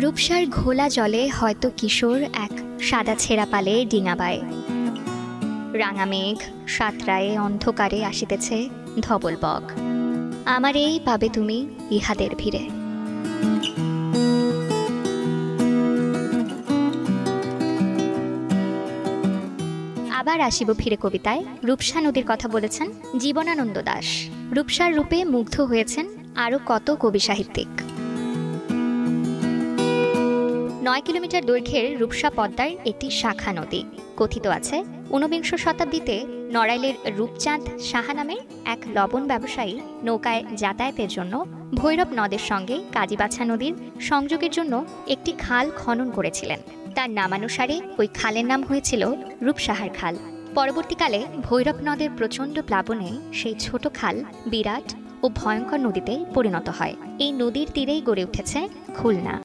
রূপসার ঘোলা জলে হয়তো কিশোর এক সাদা ছেঁড়া পালে ডিঙাবায়। রাঙা মেঘ সাতরায়ে অন্ধকারে আসিতেছে ধবল বক। আমারেই পাবে তুমি ইহাদের ভিড়ে। আবার আসিব ফিরে কবিতায়। রূপসা নদীর কথা বলেছেন জীবনানন্দ দাশ। রূপসার রূপে মুগ্ধ হয়েছেন আরও কত কবি সাহিত্যিক। 9 কিলোমিটার দৈর্ঘ্যের রূপসা পদ্মার একটি শাখা নদী। কথিত আছে 19বিংশ শতাব্দীতে নড়াইলের রূপচাঁদ সাহা নামের এক লবণ ব্যবসায়ী নৌকায় যাতায়াতের জন্য ভৈরব নদের সঙ্গে কাজীবাছা নদীর সংযোগের জন্য একটি খাল খনন করেছিলেন। তার নামানুসারে ওই খালের নাম হয়েছিল রূপসাহার খাল। পরবর্তীকালে ভৈরব নদের প্রচণ্ড প্লাবনে সেই ছোট খাল বিরাট ও ভয়ঙ্কর নদীতে পরিণত হয়। এই নদীর তীরেই গড়ে উঠেছে খুলনা।